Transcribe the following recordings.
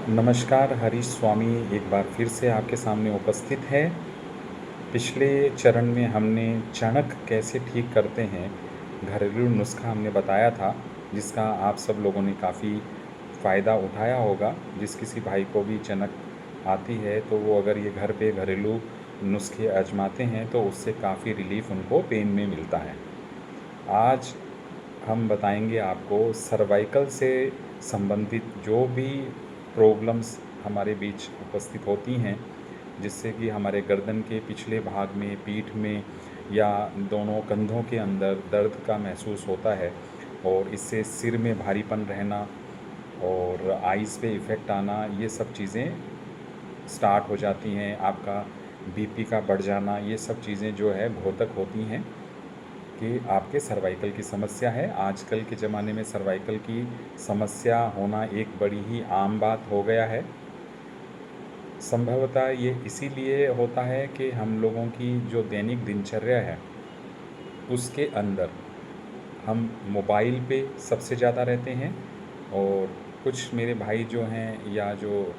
नमस्कार, हरीश स्वामी एक बार फिर से आपके सामने उपस्थित है। पिछले चरण में हमने चणक कैसे ठीक करते हैं, घरेलू नुस्खा हमने बताया था, जिसका आप सब लोगों ने काफ़ी फ़ायदा उठाया होगा। जिस किसी भाई को भी चनक आती है तो वो अगर ये घर पे घरेलू नुस्खे आजमाते हैं तो उससे काफ़ी रिलीफ़ उनको पेन में मिलता है। आज हम बताएंगे आपको सर्वाइकल से संबंधित जो भी प्रॉब्लम्स हमारे बीच उपस्थित होती हैं, जिससे कि हमारे गर्दन के पिछले भाग में, पीठ में या दोनों कंधों के अंदर दर्द का महसूस होता है और इससे सिर में भारीपन रहना और आइज़ पे इफ़ेक्ट आना, ये सब चीज़ें स्टार्ट हो जाती हैं। आपका बीपी का बढ़ जाना, ये सब चीज़ें जो है घातक होती हैं कि आपके सर्वाइकल की समस्या है। आजकल के ज़माने में सर्वाइकल की समस्या होना एक बड़ी ही आम बात हो गया है। संभवतः ये इसीलिए होता है कि हम लोगों की जो दैनिक दिनचर्या है, उसके अंदर हम मोबाइल पे सबसे ज़्यादा रहते हैं और कुछ मेरे भाई जो हैं या जो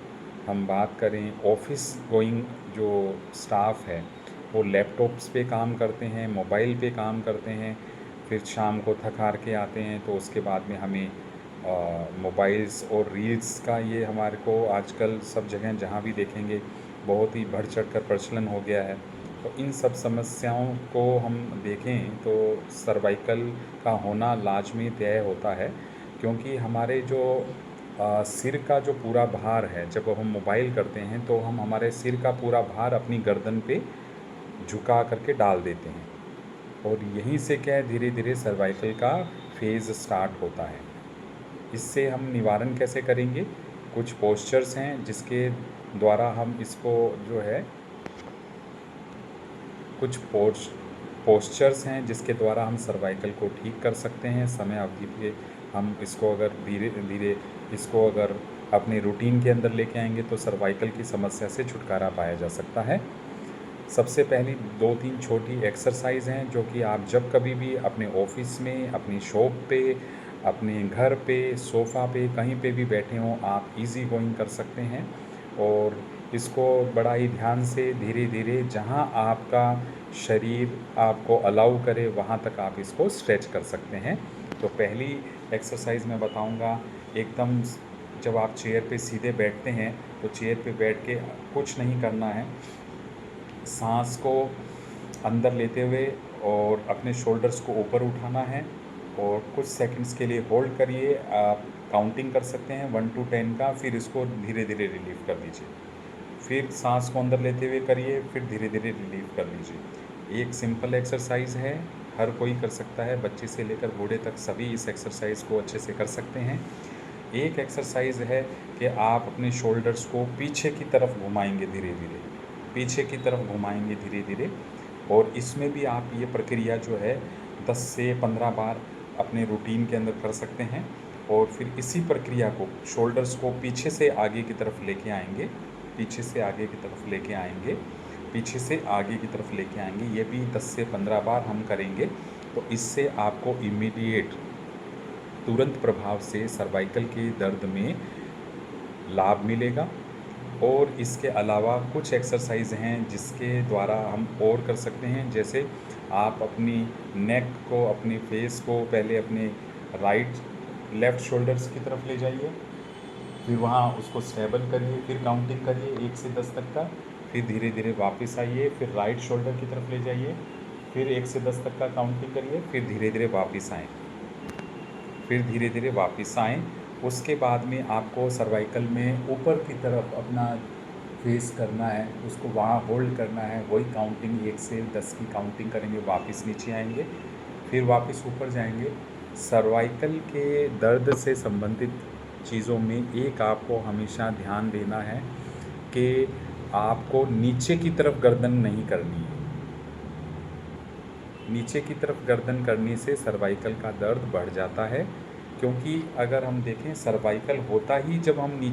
हम बात करें ऑफ़िस गोइंग जो स्टाफ है, वो लैपटॉप्स पे काम करते हैं, मोबाइल पे काम करते हैं। फिर शाम को थक हार के आते हैं तो उसके बाद में हमें मोबाइल्स और रील्स का ये हमारे को आजकल सब जगह जहाँ भी देखेंगे बहुत ही बढ़ चढ़ कर प्रचलन हो गया है। तो इन सब समस्याओं को हम देखें तो सर्वाइकल का होना लाजमी तय होता है, क्योंकि हमारे जो सिर का जो पूरा भार है, जब हम मोबाइल करते हैं तो हम हमारे सिर का पूरा भार अपनी गर्दन पे झुका करके डाल देते हैं और यहीं से क्या है धीरे धीरे सर्वाइकल का फेज़ स्टार्ट होता है। इससे हम निवारण कैसे करेंगे? कुछ पोस्चर्स हैं जिसके द्वारा हम इसको जो है कुछ पोस्चर्स हैं जिसके द्वारा हम सर्वाइकल को ठीक कर सकते हैं। समय अवधि पे हम इसको अगर धीरे धीरे इसको अगर अपने रूटीन के अंदर लेके आएंगे तो सर्वाइकल की समस्या से छुटकारा पाया जा सकता है। सबसे पहली 2-3 छोटी एक्सरसाइज हैं जो कि आप जब कभी भी अपने ऑफिस में, अपनी शॉप पे, अपने घर पे, सोफ़ा पे, कहीं पे भी बैठे हों, आप इजी गोइंग कर सकते हैं और इसको बड़ा ही ध्यान से धीरे धीरे जहां आपका शरीर आपको अलाउ करे वहां तक आप इसको स्ट्रेच कर सकते हैं। तो पहली एक्सरसाइज मैं बताऊंगा, एकदम जब आप चेयर पे सीधे बैठते हैं तो चेयर पे बैठ के कुछ नहीं करना है। सांस को अंदर लेते हुए और अपने शोल्डर्स को ऊपर उठाना है और कुछ सेकंड्स के लिए होल्ड करिए। आप काउंटिंग कर सकते हैं 1 to 10 का, फिर इसको धीरे धीरे रिलीव कर दीजिए। फिर सांस को अंदर लेते हुए करिए, फिर धीरे धीरे रिलीव कर लीजिए। एक सिंपल एक्सरसाइज है, हर कोई कर सकता है, बच्चे से लेकर बूढ़े तक सभी इस एक्सरसाइज को अच्छे से कर सकते हैं। एक एक्सरसाइज है कि आप अपने शोल्डर्स को पीछे की तरफ घुमाएंगे, धीरे धीरे पीछे की तरफ घुमाएंगे धीरे धीरे, और इसमें भी आप ये प्रक्रिया जो है 10 से 15 बार अपने रूटीन के अंदर कर सकते हैं। और फिर इसी प्रक्रिया को शोल्डर्स को पीछे से आगे की तरफ लेके आएंगे, पीछे से आगे की तरफ लेके आएंगे, पीछे से आगे की तरफ लेके आएंगे। ये भी 10 से 15 बार हम करेंगे तो इससे आपको इमीडिएट तुरंत प्रभाव से सर्वाइकल के दर्द में लाभ मिलेगा। और इसके अलावा कुछ एक्सरसाइज हैं जिसके द्वारा हम और कर सकते हैं, जैसे आप अपनी नेक को, अपनी फेस को पहले अपने लेफ़्ट शोल्डर्स की तरफ ले जाइए, फिर वहाँ उसको स्टेबल करिए, फिर काउंटिंग करिए 1 से 10 तक का, फिर धीरे धीरे वापस आइए, फिर राइट शोल्डर की तरफ ले जाइए, फिर 1 से 10 तक का काउंटिंग करिए, फिर धीरे धीरे वापस आएँ, फिर धीरे धीरे वापस आएँ। उसके बाद में आपको सर्वाइकल में ऊपर की तरफ अपना फेस करना है, उसको वहाँ होल्ड करना है, वही काउंटिंग 1 से 10 की काउंटिंग करेंगे, वापस नीचे आएंगे, फिर वापस ऊपर जाएंगे। सर्वाइकल के दर्द से संबंधित चीज़ों में एक आपको हमेशा ध्यान देना है कि आपको नीचे की तरफ गर्दन नहीं करनी है। नीचे की तरफ गर्दन करने से सर्वाइकल का दर्द बढ़ जाता है, क्योंकि अगर हम देखें सर्वाइकल होता ही जब हम नीचे